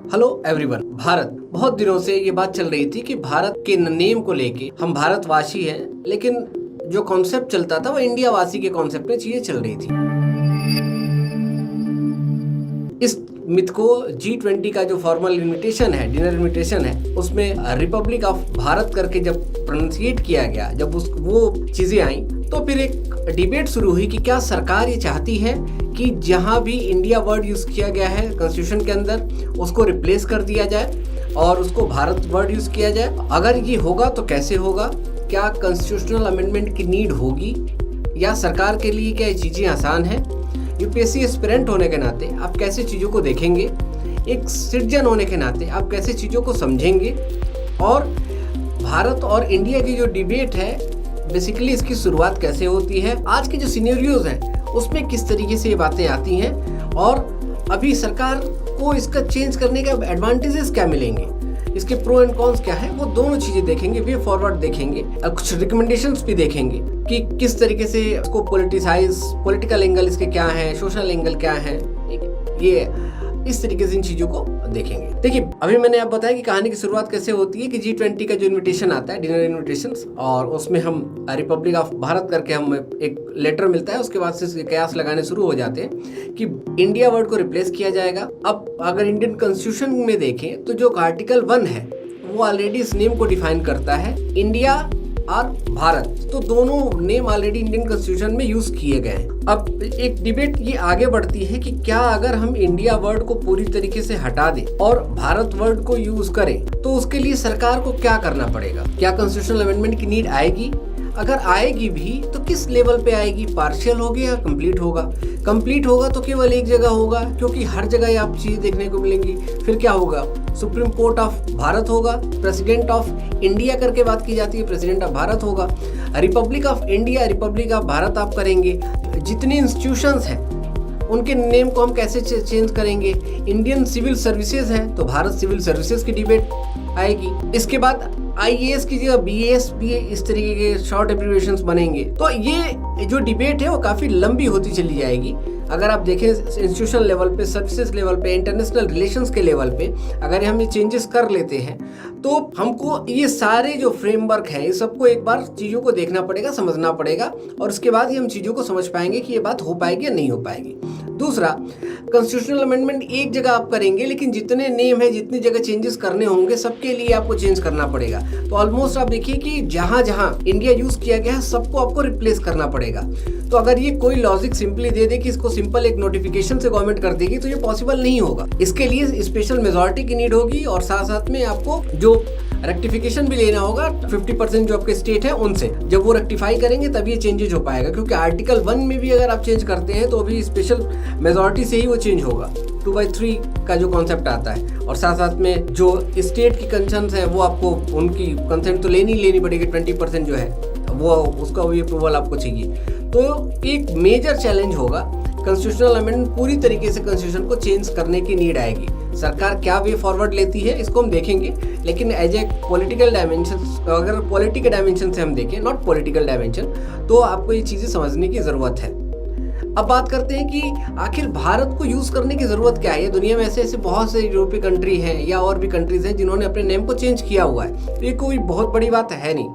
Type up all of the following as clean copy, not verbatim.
Hello everyone. Bharat, बहुत दिनों से ये बात चल रही थी कि भारत के नेम को लेके हम भारतवासी हैं, लेकिन जो कॉन्सेप्ट चलता था वो इंडिया वासी के कॉन्सेप्ट में चीजें चल रही थी। इस मिथ को G20 का जो फॉर्मल इनविटेशन है, डिनर इनविटेशन है, उसमें रिपब्लिक ऑफ भारत करके जब प्रोनाउंसिएट किया गया, जब वो चीजें आई तो फिर एक डिबेट शुरू हुई कि क्या सरकार ये चाहती है कि जहां भी इंडिया वर्ड यूज किया गया है कॉन्स्टिट्यूशन के अंदर उसको रिप्लेस कर दिया जाए और उसको भारत वर्ड यूज किया जाए। अगर ये होगा तो कैसे होगा, क्या कॉन्स्टिट्यूशनल अमेंडमेंट की नीड होगी या सरकार के लिए क्या ये चीज़ें आसान है। यूपीएससी एस्पिरेंट होने के नाते आप कैसे चीज़ों को देखेंगे, एक सिटीजन होने के नाते आप कैसे चीज़ों को समझेंगे, और भारत और इंडिया की जो डिबेट है बेसिकली इसकी शुरुआत कैसे होती है, आज के जो सिनेरियोज हैं उसमें किस तरीके से ये बातें आती हैं, और अभी सरकार को इसका चेंज करने के एडवांटेजेस क्या मिलेंगे, इसके प्रो एंड कॉन्स क्या है, वो दोनों चीजें देखेंगे, वे फॉरवर्ड देखेंगे और कुछ रिकमेंडेशंस भी देखेंगे कि किस तरीके से इसको पॉलिटिकल एंगल इसके क्या है, सोशल एंगल क्या है, ये इस तरीके से इन चीजों को देखेंगे। देखिए, अभी मैंने आप बताया कि कहानी की शुरुआत कैसे होती है कि G20 का जो इनविटेशन आता है, डिनर इनविटेशन, और उसमें हम रिपब्लिक ऑफ भारत करके हम एक लेटर मिलता है, उसके बाद से कयास लगाने शुरू हो जाते हैं कि इंडिया वर्ड को रिप्लेस किया जाएगा। अब अगर इंडियन कॉन्स्टिट्यूशन में देखें तो जो आर्टिकल 1 है वो ऑलरेडी इस नेम को डिफाइन करता है, इंडिया और भारत, तो दोनों नेम ऑलरेडी इंडियन कॉन्स्टिट्यूशन में यूज किए गए हैं। अब एक डिबेट ये आगे बढ़ती है कि क्या अगर हम इंडिया वर्ड को पूरी तरीके से हटा दें और भारत वर्ड को यूज करें तो उसके लिए सरकार को क्या करना पड़ेगा, क्या कॉन्स्टिट्यूशनल अमेंडमेंट की नीड आएगी, अगर आएगी भी तो किस लेवल पे आएगी, पार्शियल होगी या कंप्लीट होगा। कंप्लीट होगा तो केवल एक जगह होगा, क्योंकि हर जगह आप चीज देखने को मिलेंगी। फिर क्या होगा, सुप्रीम कोर्ट ऑफ भारत होगा, प्रेसिडेंट ऑफ इंडिया करके बात की जाती है, प्रेसिडेंट ऑफ भारत होगा, Republic of India, Republic of Bharat आप करेंगे। जितने इंस्टीट्यूशंस हैं उनके नेम को हम कैसे चेंज करेंगे। इंडियन सिविल सर्विसेज है तो भारत सिविल सर्विसेज की डिबेट आएगी। इसके बाद IAS की जगह BAS भी इस तरीके के शॉर्ट एब्रिविएशंस बनेंगे। तो ये जो डिबेट है वो काफी लंबी होती चली जाएगी। अगर आप देखें इंस्टीट्यूशनल लेवल पे, सर्विसेज लेवल पे, इंटरनेशनल रिलेशंस के लेवल पे अगर हम ये चेंजेस कर लेते हैं तो हमको ये सारे जो फ्रेमवर्क है, ये सबको एक बार चीज़ों को देखना पड़ेगा, समझना पड़ेगा, और उसके बाद ही हम चीज़ों को समझ पाएंगे कि ये बात हो पाएगी या नहीं हो पाएगी। दूसरा, कॉन्स्टिट्यूशनल अमेंडमेंट एक जगह आप करेंगे, लेकिन जितने नेम है, जितनी जगह चेंजेस करने होंगे, सबके लिए आपको चेंज करना पड़ेगा। तो ऑलमोस्ट आप देखिए कि जहां जहां इंडिया यूज किया गया है सबको आपको रिप्लेस करना पड़ेगा। तो अगर ये कोई लॉजिक सिंपली दे दे कि इसको सिंपल एक नोटिफिकेशन से गवर्नमेंट कर देगी तो ये पॉसिबल नहीं होगा। इसके लिए स्पेशल मेजॉरिटी की नीड होगी, और साथ साथ में आपको जो रेक्टिफिकेशन भी लेना होगा 50% जो आपके स्टेट है उनसे। जब वो रेक्टिफाई करेंगे तब ये चेंजेज हो पाएगा, क्योंकि आर्टिकल 1 में भी अगर आप चेंज करते हैं तो अभी स्पेशल मेजॉरिटी से ही वो चेंज होगा। 2/3 का जो कॉन्सेप्ट आता है, और साथ साथ में जो स्टेट की कंसर्न्स है वो आपको उनकी कंसेंट तो लेनी पड़ेगी। 20% जो है वो उसका भी अप्रूवल आपको चाहिए। तो एक मेजर चैलेंज होगा, कॉन्स्टिट्यूशनल अमेंडमेंट पूरी तरीके से कॉन्स्टिट्यूशन को चेंज करने की नीड आएगी। सरकार क्या वे फॉरवर्ड लेती है इसको हम देखेंगे, लेकिन एज ए पॉलिटिकल डायमेंशन, अगर पॉलिटिकल डायमेंशन से हम देखें, नॉट पॉलिटिकल डायमेंशन, तो आपको ये चीज़ें समझने की ज़रूरत है। अब बात करते हैं कि आखिर भारत को यूज़ करने की ज़रूरत क्या है। ये दुनिया में ऐसे बहुत से यूरोपीय कंट्री हैं या और भी कंट्रीज़ हैं जिन्होंने अपने नेम को चेंज किया हुआ है। तो ये कोई बहुत बड़ी बात है नहीं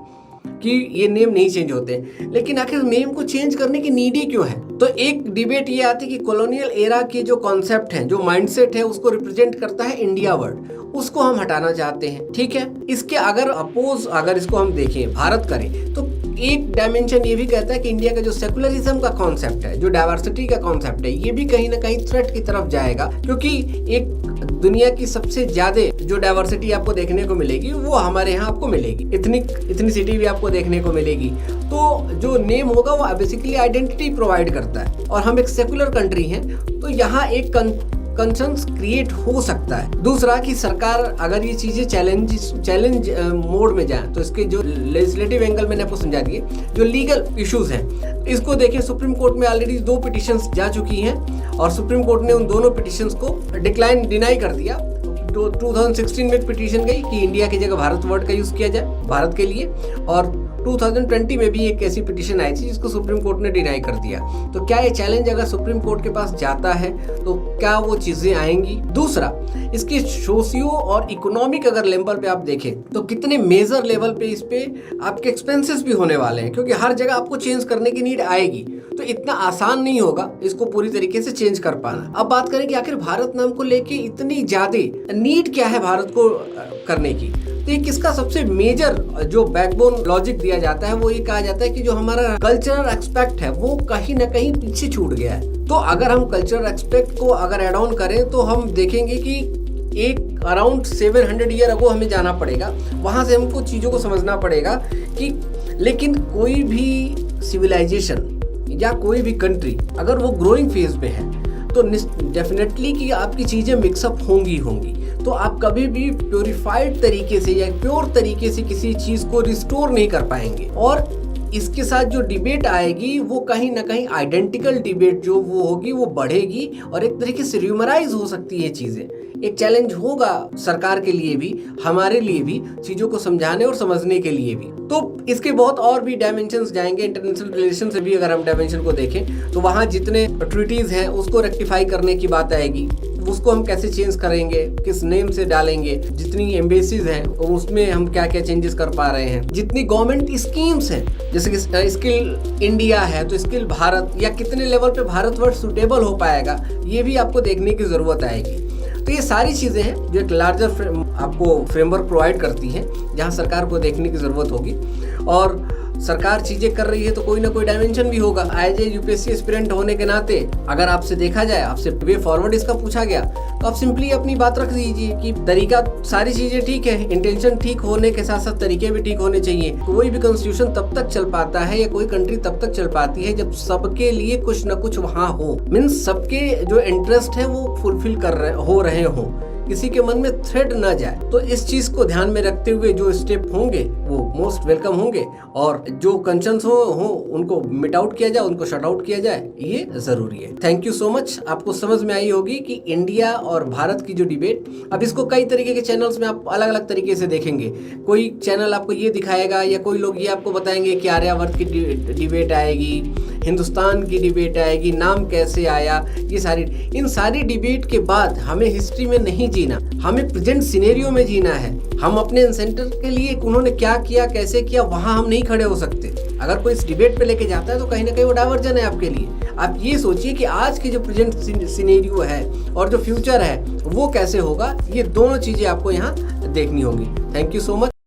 कि ये नेम नहीं चेंज होते, लेकिन आखिर नेम को चेंज करने की नीड ही क्यों है। तो एक डिबेट ये आती है कि कॉलोनियल एरा के जो कॉन्सेप्ट हैं, जो माइंडसेट है, उसको रिप्रेजेंट करता है इंडिया वर्ड, उसको हम हटाना चाहते हैं। ठीक है, इसके अगर इसको हम देखें, भारत करें, तो एक डायमेंशन ये भी कहता है कि इंडिया का जो सेकुलरिज्म का कॉन्सेप्ट है, जो डाइवर्सिटी का कॉन्सेप्ट है, ये भी कहीं ना कहीं थ्रेट की तरफ जाएगा, क्योंकि एक दुनिया की सबसे ज्यादा जो डाइवर्सिटी आपको देखने को मिलेगी वो हमारे यहाँ आपको मिलेगी। इतनी सिटी भी आपको देखने को मिलेगी। तो जो नेम होगा वो बेसिकली आइडेंटिटी प्रोवाइड करता है, और हम एक सेकुलर कंट्री हैं, तो यहाँ एक कंसर्न्स क्रिएट हो सकता है। दूसरा कि सरकार अगर ये चीजें चैलेंज मोड में जाए तो इसके जो लेजिस्लेटिव एंगल मैंने आपको समझा दिए, जो लीगल इश्यूज हैं, इसको देखें, सुप्रीम कोर्ट में ऑलरेडी 2 पिटिशंस जा चुकी हैं, और सुप्रीम कोर्ट ने उन दोनों पिटिशंस को डिनाई कर दिया। तो 2016 में एक पिटीशन गई कि इंडिया की जगह भारत वर्ड का यूज किया जाए भारत के लिए, और 2020 में भी एक ऐसी पिटीशन आई थी जिसको सुप्रीम कोर्ट ने डिनाई कर दिया। तो क्या ये चैलेंज अगर सुप्रीम कोर्ट के पास जाता है तो क्या वो चीजें आएंगी? दूसरा, इसकी सोशियो और इकोनॉमिक अगर लेवल पे आप देखें तो कितने मेजर लेवल पे इस पे आपके एक्सपेंसेस भी होने वाले हैं, क्योंकि हर जगह आपको चेंज करने की नीड आएगी। तो इतना आसान नहीं होगा इसको पूरी तरीके से चेंज कर पाना। अब बात करें कि आखिर भारत नाम को लेके इतनी ज्यादा नीड क्या है भारत को करने की। तो एक इसका सबसे मेजर जो बैकबोन लॉजिक दिया जाता है वो ये कहा जाता है कि जो हमारा कल्चरल एक्सपेक्ट है वो कहीं ना कहीं पीछे छूट गया है। तो अगर हम कल्चरल एक्सपेक्ट को अगर एड ऑन करें तो हम देखेंगे कि एक अराउंड 700 ईयर अगो हमें जाना पड़ेगा, वहां से हमको चीजों को समझना पड़ेगा कि लेकिन कोई भी सिविलाइजेशन या कोई भी कंट्री अगर वो ग्रोइंग फेज पे है तो डेफिनेटली कि आपकी चीजें मिक्सअप होंगी। तो आप कभी भी प्योरीफाइड तरीके से या प्योर तरीके से किसी चीज को रिस्टोर नहीं कर पाएंगे। और इसके साथ जो डिबेट आएगी वो कहीं ना कहीं आइडेंटिकल डिबेट जो वो होगी वो बढ़ेगी और एक तरीके से र्यूमराइज हो सकती है चीजें। एक चैलेंज होगा सरकार के लिए भी, हमारे लिए भी, चीजों को समझाने और समझने के लिए भी। तो इसके बहुत और भी डायमेंशंस जाएंगे। इंटरनेशनल रिलेशन से भी अगर हम डायमेंशन को देखें तो वहाँ जितने ट्रीटीज हैं उसको रेक्टिफाई करने की बात आएगी, उसको हम कैसे चेंज करेंगे, किस नेम से डालेंगे, जितनी एम्बेसीज हैं उसमें हम क्या क्या चेंजेस कर पा रहे हैं, जितनी गवर्नमेंट स्कीम्स हैं जैसे कि स्किल इंडिया है तो स्किल भारत, या कितने लेवल पे भारतवर्ष सुटेबल हो पाएगा, ये भी आपको देखने की जरूरत आएगी। तो ये सारी चीजें हैं जो एक लार्जर आपको फ्रेमवर्क प्रोवाइड करती हैं जहां सरकार को देखने की जरूरत होगी। और सरकार चीजें कर रही है तो कोई ना कोई डायमेंशन भी होगा। एज ए यूपीएससी एस्पिरेंट होने के नाते अगर आपसे देखा जाए, आपसे वे फॉरवर्ड इसका पूछा गया तो आप सिंपली अपनी बात रख दीजिए कि तरीका, सारी चीजें ठीक है, इंटेंशन ठीक होने के साथ साथ तरीके भी ठीक होने चाहिए। कोई भी कॉन्स्टिट्यूशन तब तक चल पाता है या कोई कंट्री तब तक चल पाती है जब सबके लिए कुछ ना कुछ वहां हो, मीन्स सबके जो इंटरेस्ट है वो फुलफिल हो रहे हो, किसी के मन में थ्रेड ना जाए। तो इस चीज को ध्यान में रखते हुए जो स्टेप होंगे वो मोस्ट वेलकम होंगे और जो कंसर्न्स हो उनको मिट आउट किया जाए, उनको शट आउट किया जाए, ये जरूरी है। Thank you so much. आपको समझ में आई होगी कि इंडिया और भारत की जो डिबेट, अब इसको कई तरीके के चैनल्स में आप अलग अलग तरीके से देखेंगे। कोई चैनल आपको ये दिखाएगा या कोई लोग ये आपको बताएंगे कि आर्यावर्त की डिबेट आएगी, हिंदुस्तान की डिबेट आएगी, नाम कैसे आया, ये सारी, इन सारी डिबेट के बाद हमें हिस्ट्री में नहीं जीना, हमें प्रेजेंट सिनेरियो में जीना है। हम अपने एंसेंटर के लिए उन्होंने क्या किया, कैसे किया, वहां हम नहीं खड़े हो सकते। अगर कोई इस डिबेट पे लेके जाता है तो कहीं ना कहीं वो डाइवर्जन है आपके लिए। आप ये सोचिए कि आज के जो प्रेजेंट सिनेरियो है और जो फ्यूचर है वो कैसे होगा, ये दोनों चीजें आपको यहाँ देखनी होगी। Thank you so much.